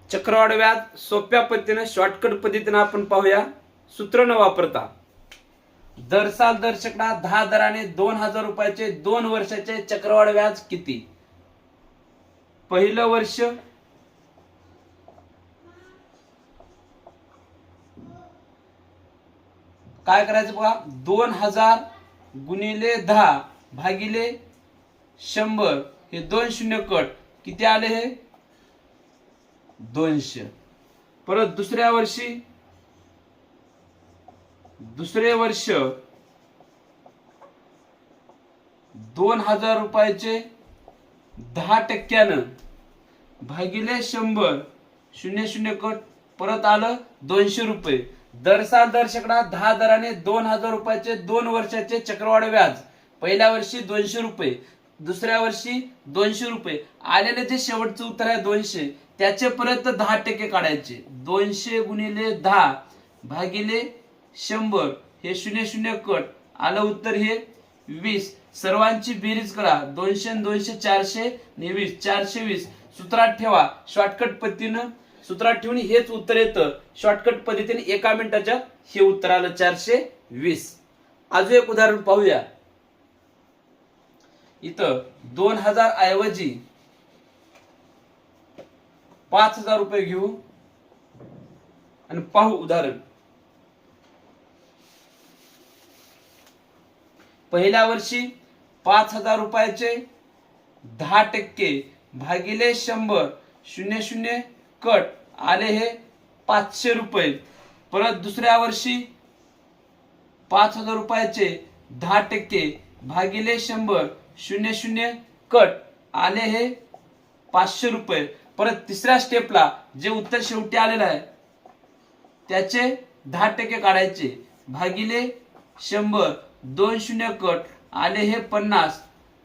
चक्रवाढ व्याज सोप्या पद्धतीने शॉर्टकट पद्धतीने आपण पाहूया सूत्र न वापरता। दर साल दर शेकडा 10 दराने 2000 रुपयाचे 2 वर्षाचे चक्रवाढ व्याज किती? पहिलं वर्ष काय करायचं बघा, 2000 गुणिले 10 भागिले 100 हे 2 शून्य कट किती आले? हे 200। परत दुसरे वर्ष 2000 रुपयाचे 10% भागिले 100 शून्य शून्य कट परत आलं 200 रुपये। दर साल दर शेकडा 10 दराने 2000 रुपयाचे 2 वर्षाचे चक्रवाढ व्याज। पहिल्या वर्षी 200 रुपये, दुसऱ्या वर्षी 200 रुपये, आलेले जे शेवटचं उत्तर आहे 200 त्याचे परत 10% काढायचे। 200 गुणिले 10 भागिले 100 हे शून्य शून्य कट आलं उत्तर हे 20। सर्वांची बेरीज करा, 200 आणि 200 400 आणि 20 420 सूत्रात ठेवा। शॉर्टकट पद्धतीनं सूत्रात ठेवून हेच उत्तर येतं। शॉर्टकट पद्धतीने 1 मिनिटाच्या हे उत्तर आलं 420। अजून एक उदाहरण पाहूया। इथं 2000 ऐवजी 5000 रुपये घेऊ आणि पाहू उदाहरण। पहिल्या वर्षी 5000 रुपयाचे 10% भागिले 100 शून्य शून्य कट आले हे 500 रुपये। परत दुसऱ्या वर्षी 5000 रुपयाचे 10% भागिले 100 शून्य शून्य कट आले हे 500 रुपये। परत तिसऱ्या स्टेपला जे उत्तर शेवटी आलेलं आहे त्याचे 10% काढायचे भागिले 100 2 शून्य कट आले हे 50।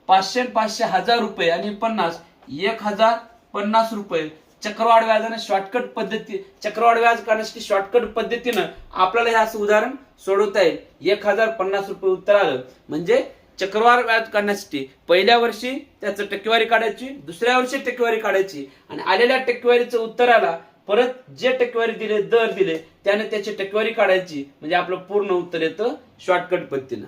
500 500 1000 रुपये आणि 50 1050 रुपये। चक्रवाढ व्याजाने शॉर्टकट पद्धती चक्रवाढ व्याज काढण्यासाठी शॉर्टकट पद्धतीनं आपल्याला हे असं उदाहरण सोडवता येईल। 1050 रुपये उत्तर आलं। म्हणजे चक्रवाढ व्याज काढण्यासाठी पहिल्या वर्षी त्याचं टक्केवारी काढायची, दुसऱ्या वर्षी टक्केवारी काढायची आणि आलेल्या टक्केवारीचं उत्तराला परत जे टक्केवारी दिले दर दिले त्याने त्याची टक्केवारी काढायची। म्हणजे आपलं पूर्ण उत्तर येतं शॉर्टकट पद्धतीनं।